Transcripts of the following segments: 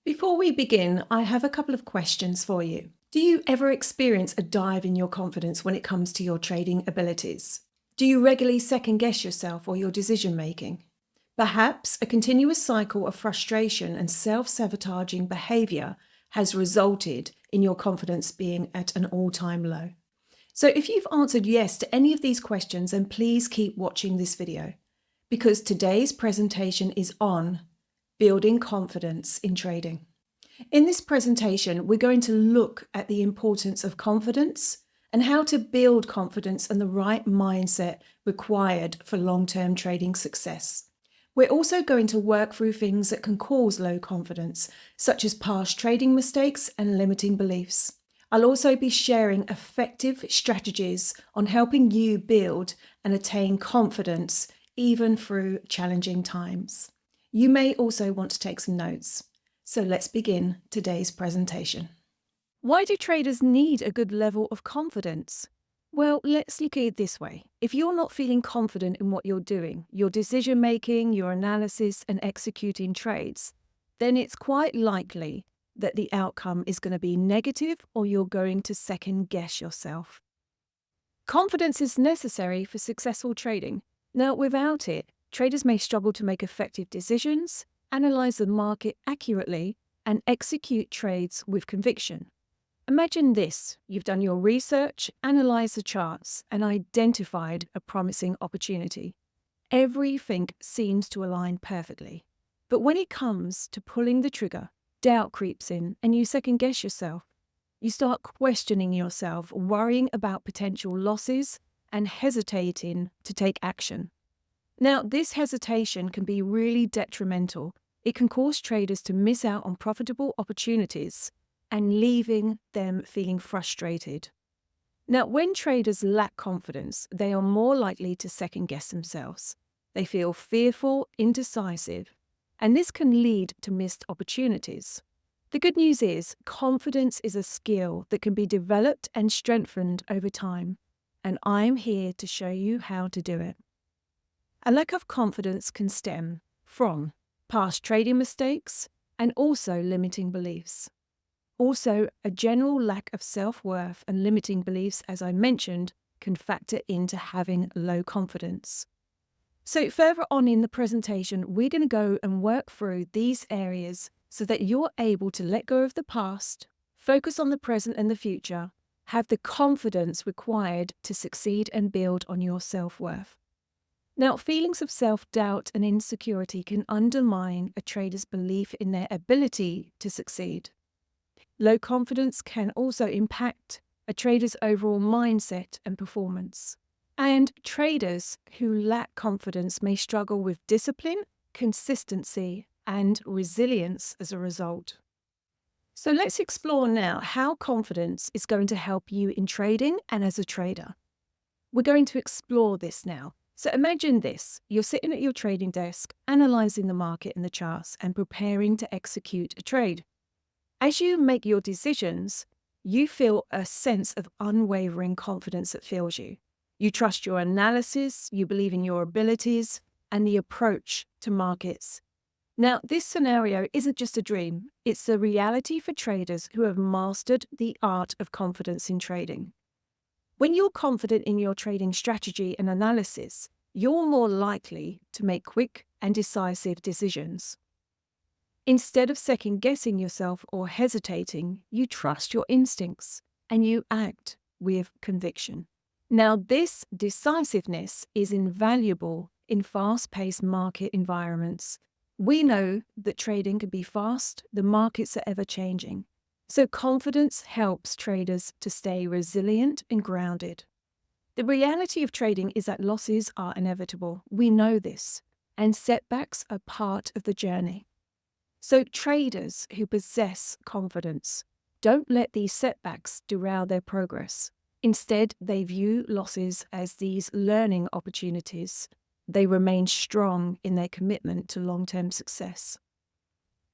Before we begin, I have a couple of questions for you. Do you ever experience a dive in your confidence when it comes to your trading abilities? Do you regularly second guess yourself or your decision making? Perhaps a continuous cycle of frustration and self sabotaging behavior has resulted in your confidence being at an all time low. So, if you've answered yes to any of these questions, then please keep watching this video because today's presentation is on building confidence in trading. In this presentation, we're going to look at the importance of confidence and how to build confidence and the right mindset required for long-term trading success. We're also going to work through things that can cause low confidence, such as past trading mistakes and limiting beliefs. I'll also be sharing effective strategies on helping you build and attain confidence even through challenging times. You may also want to take some notes. So let's begin today's presentation. Why do traders need a good level of confidence? Well, let's look at it this way. If you're not feeling confident in what you're doing, your decision making, your analysis, and executing trades, then it's quite likely that the outcome is going to be negative or you're going to second guess yourself. Confidence is necessary for successful trading. Now, without it, traders may struggle to make effective decisions, analyze the market accurately, and execute trades with conviction. Imagine this: you've done your research, analyzed the charts, and identified a promising opportunity. Everything seems to align perfectly. But when it comes to pulling the trigger, doubt creeps in and you second guess yourself. You start questioning yourself, worrying about potential losses, and hesitating to take action. Now, this hesitation can be really detrimental. It can cause traders to miss out on profitable opportunities and leaving them feeling frustrated. Now, when traders lack confidence, they are more likely to second guess themselves. They feel fearful, indecisive, and this can lead to missed opportunities. The good news is, confidence is a skill that can be developed and strengthened over time, and I'm here to show you how to do it. A lack of confidence can stem from past trading mistakes and also limiting beliefs. Also, a general lack of self-worth and limiting beliefs, as I mentioned, can factor into having low confidence. So further on in the presentation, we're going to go and work through these areas so that you're able to let go of the past, focus on the present and the future, have the confidence required to succeed and build on your self-worth. Now, feelings of self-doubt and insecurity can undermine a trader's belief in their ability to succeed. Low confidence can also impact a trader's overall mindset and performance. And traders who lack confidence may struggle with discipline, consistency, and resilience as a result. So let's explore now how confidence is going to help you in trading and as a trader. We're going to explore this now. So imagine this: you're sitting at your trading desk, analyzing the market and the charts and preparing to execute a trade. As you make your decisions, you feel a sense of unwavering confidence that fills you. You trust your analysis, you believe in your abilities, and the approach to markets. Now, this scenario isn't just a dream, it's a reality for traders who have mastered the art of confidence in trading. When you're confident in your trading strategy and analysis, you're more likely to make quick and decisive decisions. Instead of second-guessing yourself or hesitating, you trust your instincts and you act with conviction. Now, this decisiveness is invaluable in fast-paced market environments. We know that trading can be fast, the markets are ever-changing. So confidence helps traders to stay resilient and grounded. The reality of trading is that losses are inevitable. We know this, and setbacks are part of the journey. So traders who possess confidence don't let these setbacks derail their progress. Instead, they view losses as these learning opportunities. They remain strong in their commitment to long-term success.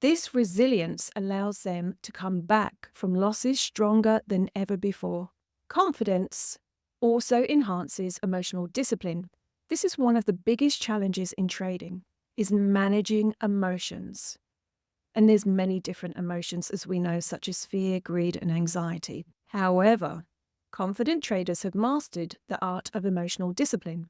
This resilience allows them to come back from losses stronger than ever before. Confidence also enhances emotional discipline. This is one of the biggest challenges in trading, is managing emotions. And there's many different emotions, as we know, such as fear, greed, and anxiety. However, confident traders have mastered the art of emotional discipline.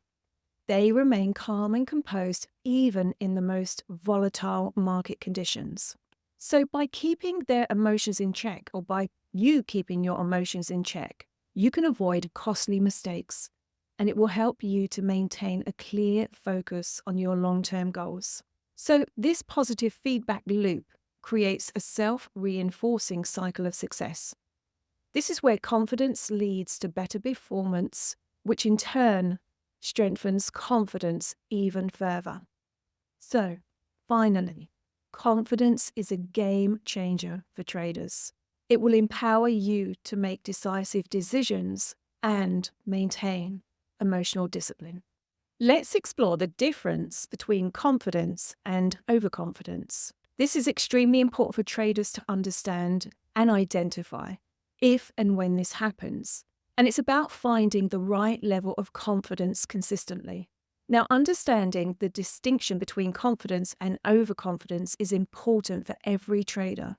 They remain calm and composed even in the most volatile market conditions. So by keeping their emotions in check, or by you keeping your emotions in check, you can avoid costly mistakes, and it will help you to maintain a clear focus on your long-term goals. So this positive feedback loop creates a self-reinforcing cycle of success. This is where confidence leads to better performance, which in turn strengthens confidence even further. So, finally, confidence is a game changer for traders. It will empower you to make decisive decisions and maintain emotional discipline. Let's explore the difference between confidence and overconfidence. This is extremely important for traders to understand and identify if and when this happens. And it's about finding the right level of confidence consistently. Now, understanding the distinction between confidence and overconfidence is important for every trader.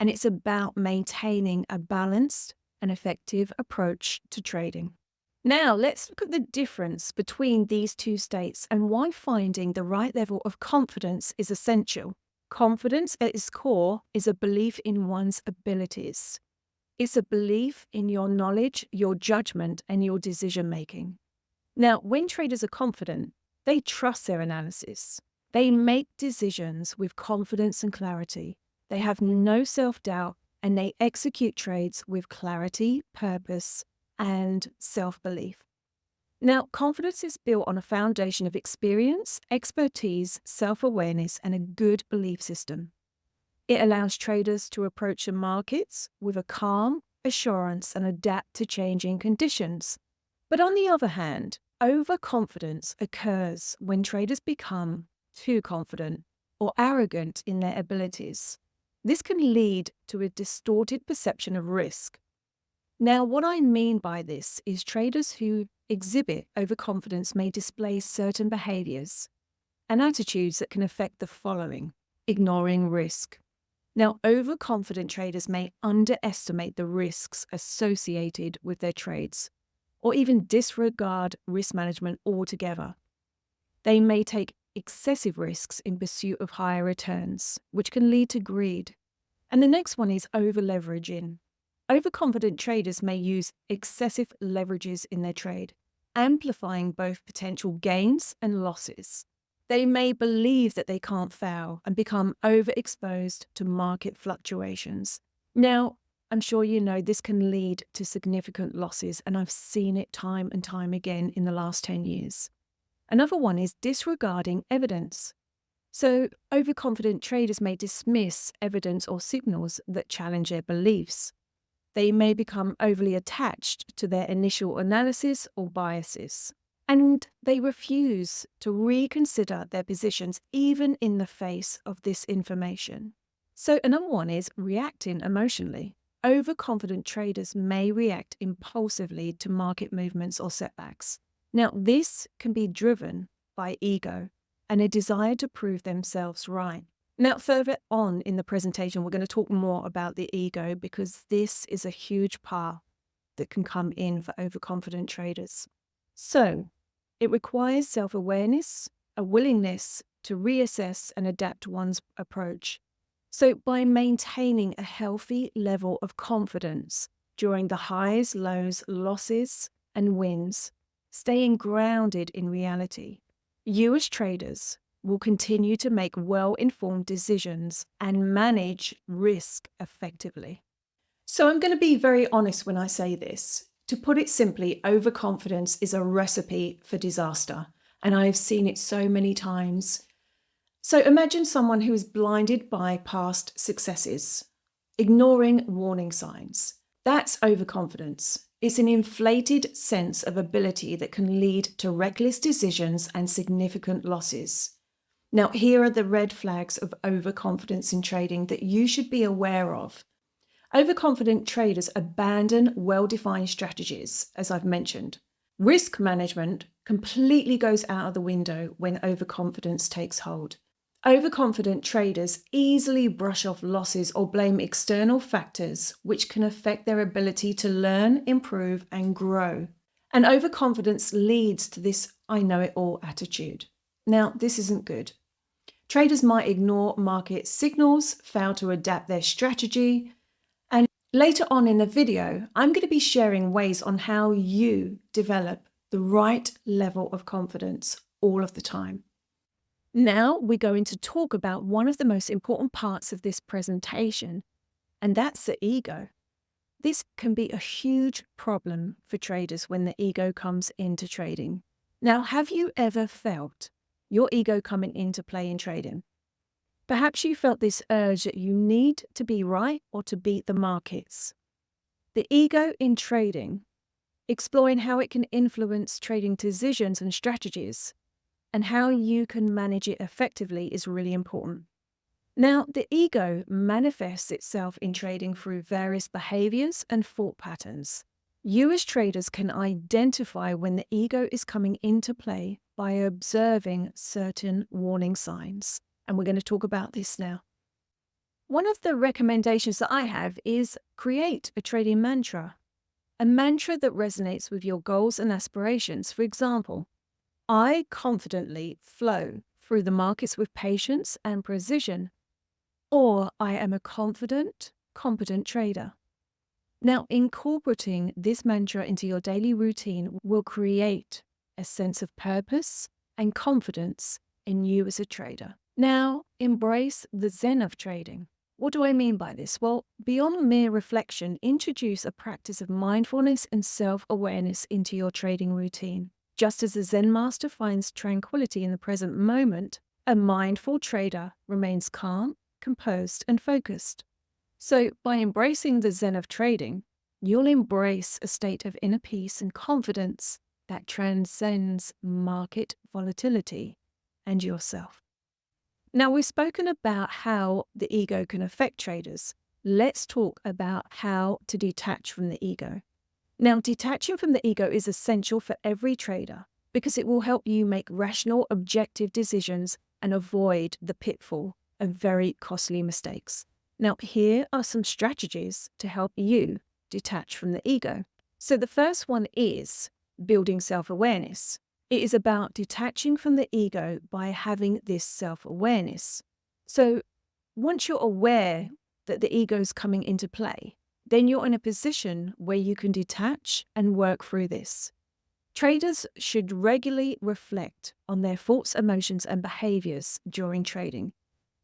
And it's about maintaining a balanced and effective approach to trading. Now, let's look at the difference between these two states and why finding the right level of confidence is essential. Confidence at its core is a belief in one's abilities. It's a belief in your knowledge, your judgment, and your decision making. Now, when traders are confident, they trust their analysis. They make decisions with confidence and clarity. They have no self-doubt, and they execute trades with clarity, purpose, and self-belief. Now, confidence is built on a foundation of experience, expertise, self-awareness, and a good belief system. It allows traders to approach the markets with a calm assurance and adapt to changing conditions. But on the other hand, overconfidence occurs when traders become too confident or arrogant in their abilities. This can lead to a distorted perception of risk. Now, what I mean by this is traders who exhibit overconfidence may display certain behaviors and attitudes that can affect the following: ignoring risk. Now, overconfident traders may underestimate the risks associated with their trades, or even disregard risk management altogether. They may take excessive risks in pursuit of higher returns, which can lead to greed. And the next one is over-leveraging. Overconfident traders may use excessive leverages in their trade, amplifying both potential gains and losses. They may believe that they can't fail and become overexposed to market fluctuations. Now, I'm sure you know this can lead to significant losses, and I've seen it time and time again in the last 10 years. Another one is disregarding evidence. So, overconfident traders may dismiss evidence or signals that challenge their beliefs. They may become overly attached to their initial analysis or biases, and they refuse to reconsider their positions even in the face of this information. So another one is reacting emotionally. Overconfident traders may react impulsively to market movements or setbacks. Now, this can be driven by ego and a desire to prove themselves right. Now, further on in the presentation, we're going to talk more about the ego because this is a huge part that can come in for overconfident traders. So, it requires self-awareness, a willingness to reassess and adapt one's approach. So, by maintaining a healthy level of confidence during the highs, lows, losses, and wins, staying grounded in reality, you as traders will continue to make well-informed decisions and manage risk effectively. So I'm going to be very honest when I say this. To put it simply, overconfidence is a recipe for disaster, and I've seen it so many times. So imagine someone who is blinded by past successes, ignoring warning signs. That's overconfidence. It's an inflated sense of ability that can lead to reckless decisions and significant losses. Now, here are the red flags of overconfidence in trading that you should be aware of. Overconfident traders abandon well-defined strategies, as I've mentioned. Risk management completely goes out of the window when overconfidence takes hold. Overconfident traders easily brush off losses or blame external factors, which can affect their ability to learn, improve, and grow. And overconfidence leads to this I know it all attitude. Now, this isn't good. Traders might ignore market signals, fail to adapt their strategy, and later on in the video, I'm going to be sharing ways on how you develop the right level of confidence all of the time. Now we're going to talk about one of the most important parts of this presentation, and that's the ego. This can be a huge problem for traders when the ego comes into trading. Now, have you ever felt your ego coming into play in trading? Perhaps you felt this urge that you need to be right or to beat the markets. The ego in trading, exploring how it can influence trading decisions and strategies, and how you can manage it effectively is really important. Now, the ego manifests itself in trading through various behaviors and thought patterns. You as traders can identify when the ego is coming into play by observing certain warning signs. And we're going to talk about this now. One of the recommendations that I have is create a trading mantra, a mantra that resonates with your goals and aspirations. For example, I confidently flow through the markets with patience and precision, or I am a confident, competent trader. Now, incorporating this mantra into your daily routine will create a sense of purpose and confidence in you as a trader. Now, embrace the Zen of trading. What do I mean by this? Well, beyond mere reflection, introduce a practice of mindfulness and self-awareness into your trading routine. Just as a Zen master finds tranquility in the present moment, a mindful trader remains calm, composed, and focused. So, by embracing the Zen of trading, you'll embrace a state of inner peace and confidence that transcends market volatility and yourself. Now, we've spoken about how the ego can affect traders. Let's talk about how to detach from the ego. Now, detaching from the ego is essential for every trader because it will help you make rational, objective decisions and avoid the pitfall of very costly mistakes. Now, here are some strategies to help you detach from the ego. So the first one is building self-awareness. It is about detaching from the ego by having this self-awareness. So once you're aware that the ego is coming into play, then you're in a position where you can detach and work through this. Traders should regularly reflect on their thoughts, emotions, and behaviors during trading.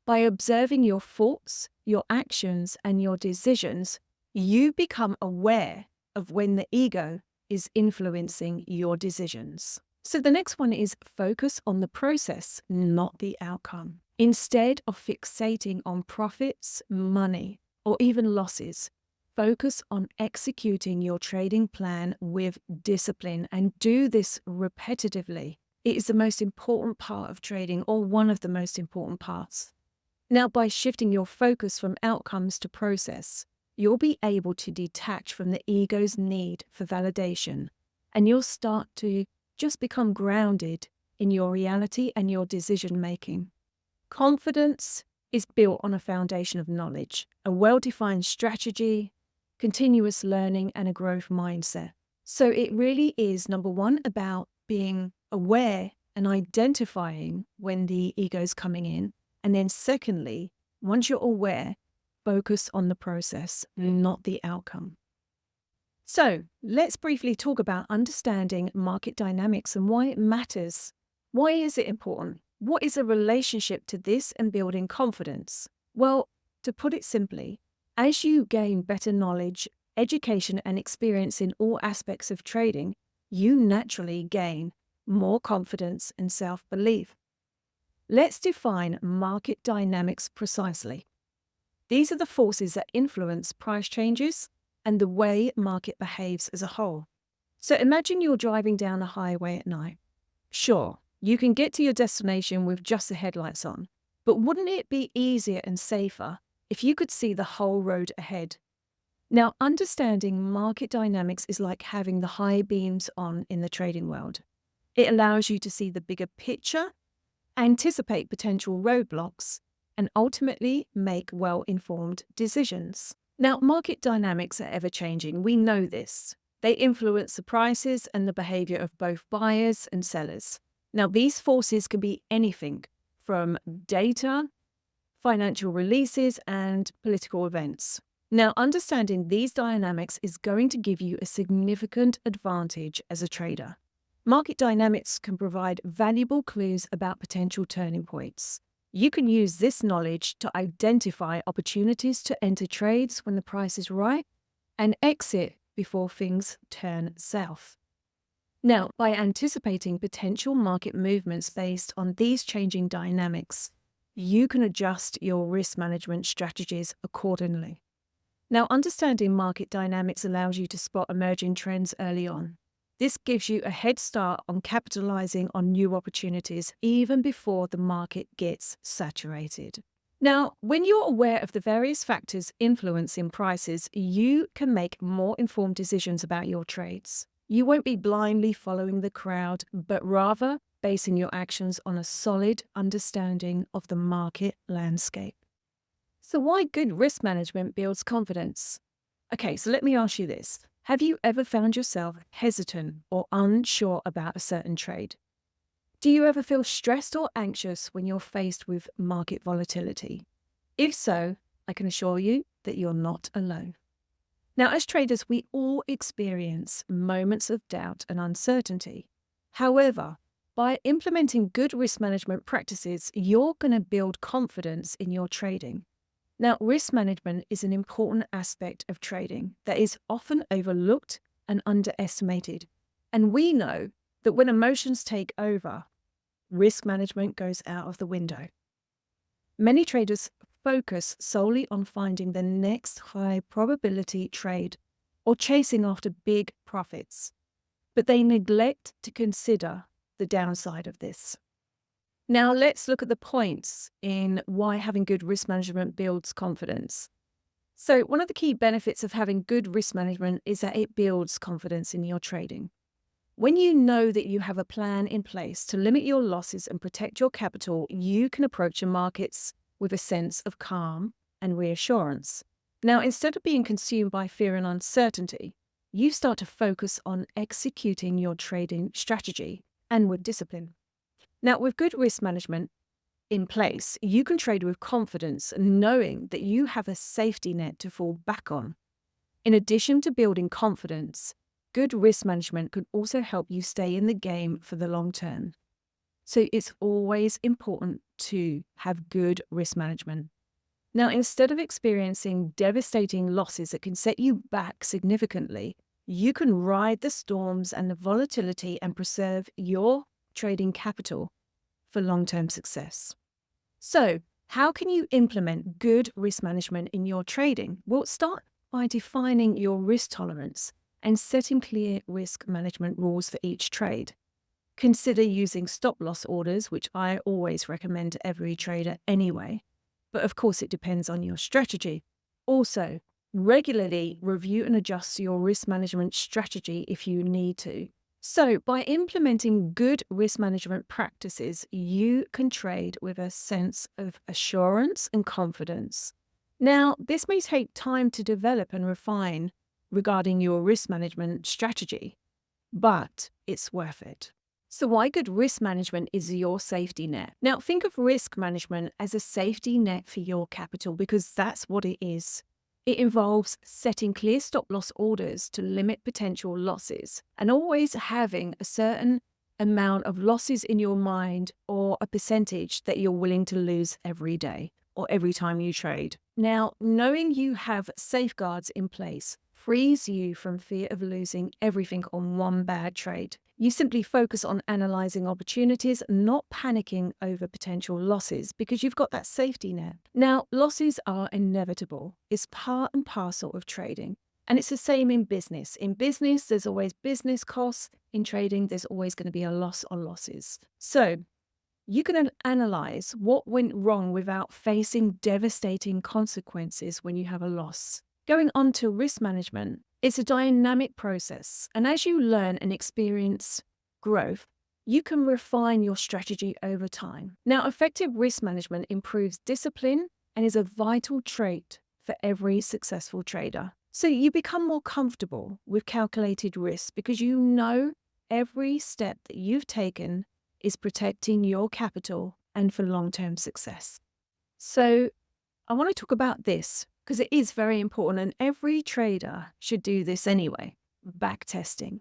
By observing your thoughts, your actions, and your decisions, you become aware of when the ego is influencing your decisions. So the next one is focus on the process, not the outcome. Instead of fixating on profits, money, or even losses, focus on executing your trading plan with discipline and do this repetitively. It is the most important part of trading, or one of the most important parts. Now, by shifting your focus from outcomes to process, you'll be able to detach from the ego's need for validation, and you'll start to just become grounded in your reality and your decision making. Confidence is built on a foundation of knowledge, a well-defined strategy, continuous learning, and a growth mindset. So it really is, number one, about being aware and identifying when the ego is coming in. And then secondly, once you're aware, focus on the process, not the outcome. So let's briefly talk about understanding market dynamics and why it matters. Why is it important? What is a relationship to this and building confidence? Well, to put it simply, as you gain better knowledge, education, and experience in all aspects of trading, you naturally gain more confidence and self-belief. Let's define market dynamics precisely. These are the forces that influence price changes and the way market behaves as a whole. So imagine you're driving down a highway at night. Sure, you can get to your destination with just the headlights on, but wouldn't it be easier and safer if you could see the whole road ahead? Now, understanding market dynamics is like having the high beams on in the trading world. It allows you to see the bigger picture anticipate potential roadblocks, and ultimately make well-informed decisions. Now, market dynamics are ever changing. We know this. They influence the prices and the behavior of both buyers and sellers. Now, these forces can be anything from data, financial releases, and political events. Now, understanding these dynamics is going to give you a significant advantage as a trader. Market dynamics can provide valuable clues about potential turning points. You can use this knowledge to identify opportunities to enter trades when the price is right and exit before things turn south. Now, by anticipating potential market movements based on these changing dynamics, you can adjust your risk management strategies accordingly. Now, understanding market dynamics allows you to spot emerging trends early on. This gives you a head start on capitalizing on new opportunities even before the market gets saturated. Now, when you're aware of the various factors influencing prices, you can make more informed decisions about your trades. You won't be blindly following the crowd, but rather basing your actions on a solid understanding of the market landscape. So why good risk management builds confidence? Okay, so let me ask you this. Have you ever found yourself hesitant or unsure about a certain trade? Do you ever feel stressed or anxious when you're faced with market volatility? If so, I can assure you that you're not alone. Now, as traders, we all experience moments of doubt and uncertainty. However, by implementing good risk management practices, you're going to build confidence in your trading. Now, risk management is an important aspect of trading that is often overlooked and underestimated. And we know that when emotions take over, risk management goes out of the window. Many traders focus solely on finding the next high probability trade or chasing after big profits, but they neglect to consider the downside of this. Now, let's look at the points in why having good risk management builds confidence. So, one of the key benefits of having good risk management is that it builds confidence in your trading. When you know that you have a plan in place to limit your losses and protect your capital, you can approach your markets with a sense of calm and reassurance. Now, instead of being consumed by fear and uncertainty, you start to focus on executing your trading strategy and with discipline. Now, with good risk management in place, you can trade with confidence, knowing that you have a safety net to fall back on. In addition to building confidence, good risk management can also help you stay in the game for the long term. So it's always important to have good risk management. Now, instead of experiencing devastating losses that can set you back significantly, you can ride the storms and the volatility and preserve your trading capital for long-term success. So, how can you implement good risk management in your trading? Well, start by defining your risk tolerance and setting clear risk management rules for each trade. Consider using stop-loss orders, which I always recommend to every trader anyway, but of course it depends on your strategy. Also, regularly review and adjust your risk management strategy if you need to. So, by implementing good risk management practices, you can trade with a sense of assurance and confidence. Now, this may take time to develop and refine regarding your risk management strategy, but it's worth it. So, why good risk management is your safety net? Now, think of risk management as a safety net for your capital because that's what it is. It involves setting clear stop-loss orders to limit potential losses and always having a certain amount of losses in your mind or a percentage that you're willing to lose every day or every time you trade. Now, knowing you have safeguards in place frees you from fear of losing everything on one bad trade. You simply focus on analyzing opportunities, not panicking over potential losses because you've got that safety net. Now, losses are inevitable. It's part and parcel of trading. And it's the same in business. In business, there's always business costs. In trading, there's always going to be a loss or losses. So you can analyze what went wrong without facing devastating consequences when you have a loss. Going on to risk management, it's a dynamic process. And as you learn and experience growth, you can refine your strategy over time. Now, effective risk management improves discipline and is a vital trait for every successful trader. So you become more comfortable with calculated risk because you know every step that you've taken is protecting your capital and for long-term success. So I want to talk about this because it is very important and every trader should do this anyway, back testing.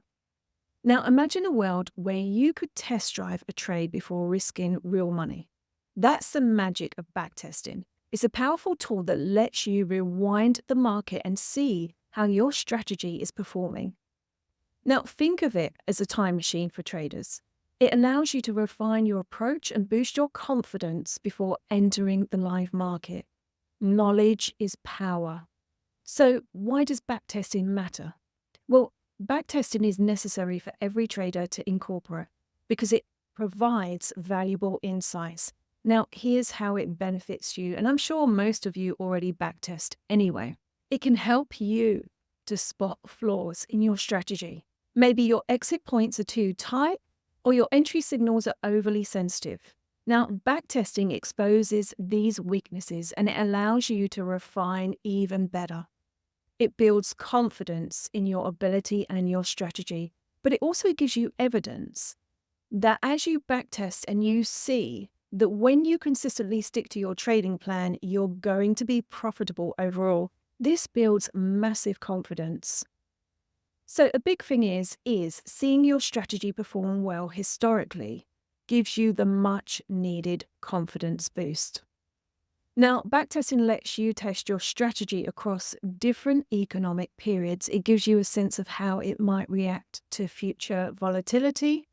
Now, imagine a world where you could test drive a trade before risking real money. That's the magic of backtesting. It's a powerful tool that lets you rewind the market and see how your strategy is performing. Now, think of it as a time machine for traders. It allows you to refine your approach and boost your confidence before entering the live market. Knowledge is power. So, why does backtesting matter? Well, backtesting is necessary for every trader to incorporate because it provides valuable insights. Now, here's how it benefits you, and I'm sure most of you already backtest anyway. It can help you to spot flaws in your strategy. Maybe your exit points are too tight or your entry signals are overly sensitive. Now, backtesting exposes these weaknesses and it allows you to refine even better. It builds confidence in your ability and your strategy, but it also gives you evidence that as you backtest and you see that when you consistently stick to your trading plan, you're going to be profitable overall. This builds massive confidence. So a big thing is seeing your strategy perform well historically gives you the much needed confidence boost. Now, backtesting lets you test your strategy across different economic periods. It gives you a sense of how it might react to future volatility.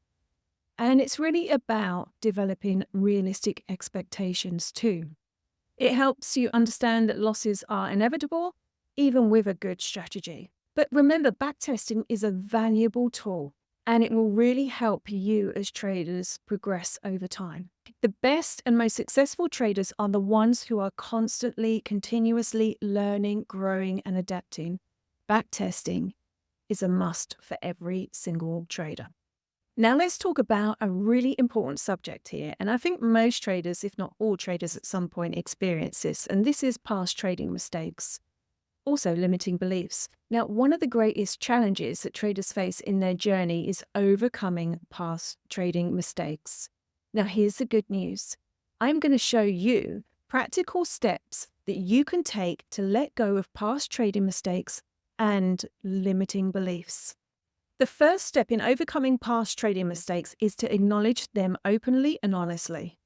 And it's really about developing realistic expectations too. It helps you understand that losses are inevitable, even with a good strategy. But remember, backtesting is a valuable tool and it will really help you as traders progress over time. The best and most successful traders are the ones who are constantly, continuously learning, growing, and adapting. Backtesting is a must for every single trader. Now let's talk about a really important subject here, and I think most traders, if not all traders at some point, experience this, and this is past trading mistakes. Also, limiting beliefs. Now, one of the greatest challenges that traders face in their journey is overcoming past trading mistakes. Now, here's the good news. I'm going to show you practical steps that you can take to let go of past trading mistakes and limiting beliefs. The first step in overcoming past trading mistakes is to acknowledge them openly and honestly.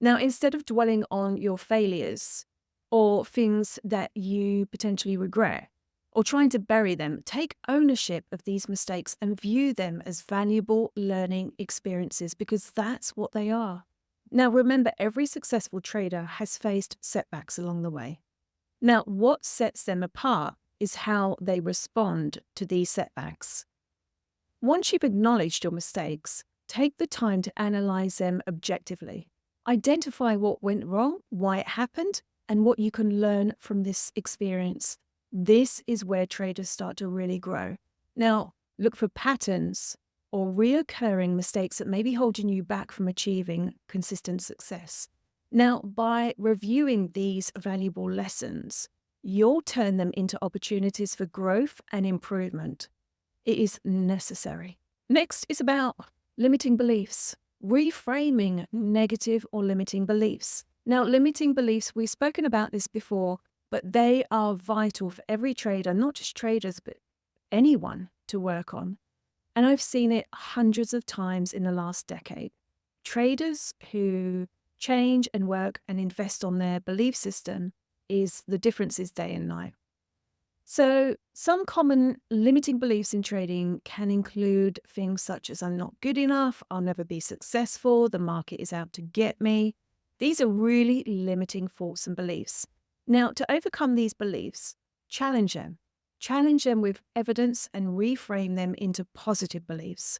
Now, instead of dwelling on your failures, or things that you potentially regret, or trying to bury them, take ownership of these mistakes and view them as valuable learning experiences because that's what they are. Now, remember, every successful trader has faced setbacks along the way. Now, what sets them apart is how they respond to these setbacks. Once you've acknowledged your mistakes, take the time to analyze them objectively. Identify what went wrong, why it happened, and what you can learn from this experience. This is where traders start to really grow. Now, look for patterns or reoccurring mistakes that may be holding you back from achieving consistent success. Now, by reviewing these valuable lessons, you'll turn them into opportunities for growth and improvement. It is necessary. Next is about limiting beliefs, reframing negative or limiting beliefs. Now, limiting beliefs, we've spoken about this before, but they are vital for every trader, not just traders, but anyone to work on. And I've seen it hundreds of times in the last decade. Traders who change and work and invest on their belief system is the difference is day and night. So some common limiting beliefs in trading can include things such as I'm not good enough, I'll never be successful, the market is out to get me. These are really limiting thoughts and beliefs. Now, to overcome these beliefs, challenge them. Challenge them with evidence and reframe them into positive beliefs.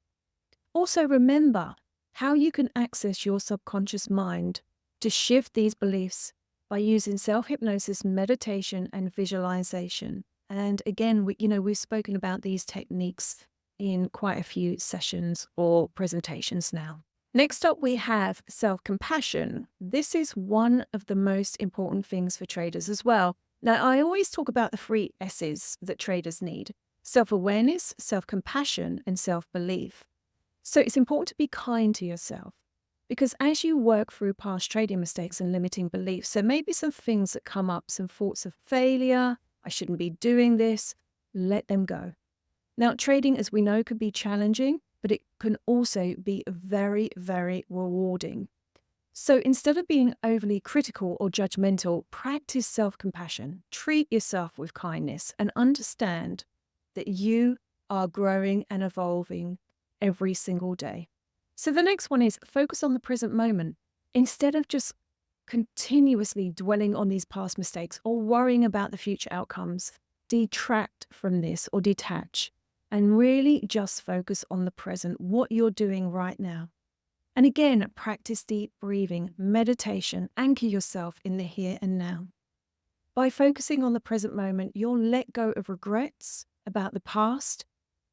Also, remember how you can access your subconscious mind to shift these beliefs by using self-hypnosis, meditation, and visualization. And again, we've spoken about these techniques in quite a few sessions or presentations now. Next up, we have self-compassion. This is one of the most important things for traders as well. Now, I always talk about the three S's that traders need: self-awareness, self-compassion, and self-belief. So it's important to be kind to yourself, because as you work through past trading mistakes and limiting beliefs, there may be some things that come up, some thoughts of failure, I shouldn't be doing this. Let them go. Now, trading, as we know, can be challenging, but it can also be very, very rewarding. So instead of being overly critical or judgmental, practice self-compassion. Treat yourself with kindness and understand that you are growing and evolving every single day. So the next one is focus on the present moment. Instead of just continuously dwelling on these past mistakes or worrying about the future outcomes, detract from this or detach and really just focus on the present, what you're doing right now. And again, practice deep breathing, meditation, anchor yourself in the here and now. By focusing on the present moment, you'll let go of regrets about the past,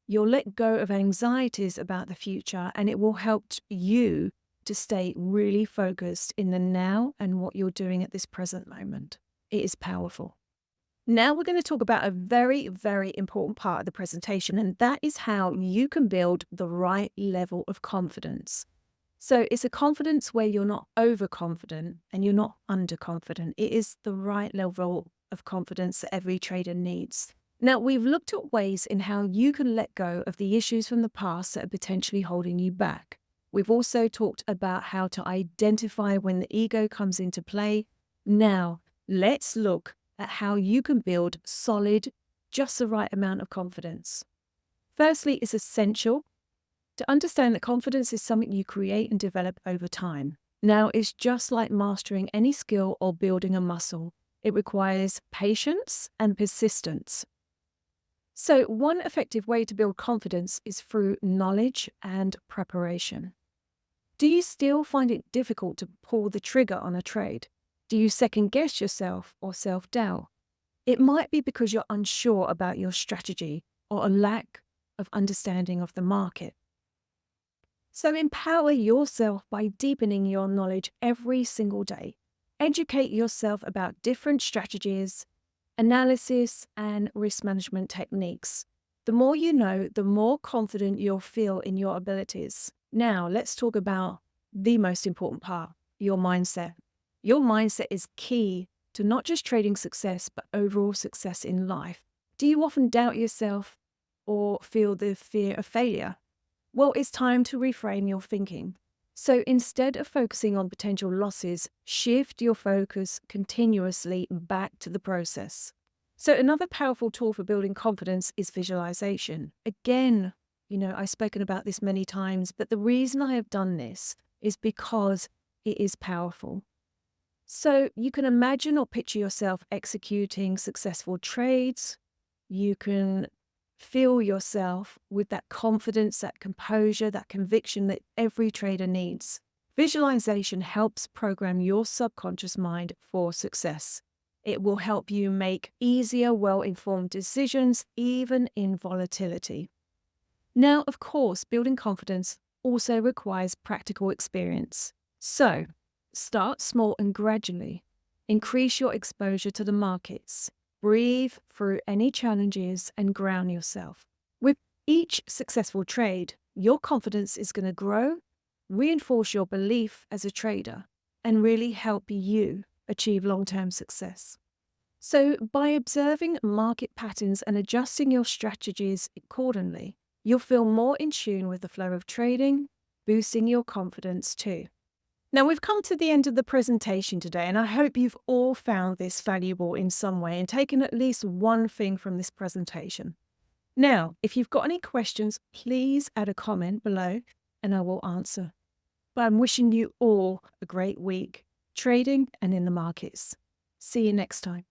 you'll let go of anxieties about the future, and it will help you to stay really focused in the now and what you're doing at this present moment. It is powerful. Now we're going to talk about a very, very important part of the presentation, and that is how you can build the right level of confidence. So it's a confidence where you're not overconfident and you're not underconfident. It is the right level of confidence that every trader needs. Now, we've looked at ways in how you can let go of the issues from the past that are potentially holding you back. We've also talked about how to identify when the ego comes into play. Now, let's look at how you can build solid, just the right amount of confidence. Firstly, it's essential to understand that confidence is something you create and develop over time. Now, it's just like mastering any skill or building a muscle. It requires patience and persistence. So, one effective way to build confidence is through knowledge and preparation. Do you still find it difficult to pull the trigger on a trade? Do you second guess yourself or self-doubt? It might be because you're unsure about your strategy or a lack of understanding of the market. So empower yourself by deepening your knowledge every single day. Educate yourself about different strategies, analysis, and risk management techniques. The more you know, the more confident you'll feel in your abilities. Now, let's talk about the most important part, your mindset. Your mindset is key to not just trading success, but overall success in life. Do you often doubt yourself or feel the fear of failure? Well, it's time to reframe your thinking. So instead of focusing on potential losses, shift your focus continuously back to the process. So another powerful tool for building confidence is visualization. Again, I've spoken about this many times, but the reason I have done this is because it is powerful. So you can imagine or picture yourself executing successful trades. You can feel yourself with that confidence, that composure, that conviction that every trader needs. Visualization helps program your subconscious mind for success. It will help you make easier, well-informed decisions, even in volatility. Now, of course, building confidence also requires practical experience. So, start small and gradually increase your exposure to the markets. Breathe through any challenges and ground yourself. With each successful trade, your confidence is going to grow, reinforce your belief as a trader, and really help you achieve long-term success. So by observing market patterns and adjusting your strategies accordingly, you'll feel more in tune with the flow of trading, boosting your confidence too. Now, we've come to the end of the presentation today, and I hope you've all found this valuable in some way and taken at least one thing from this presentation. Now, if you've got any questions, please add a comment below and I will answer. But I'm wishing you all a great week, trading and in the markets. See you next time.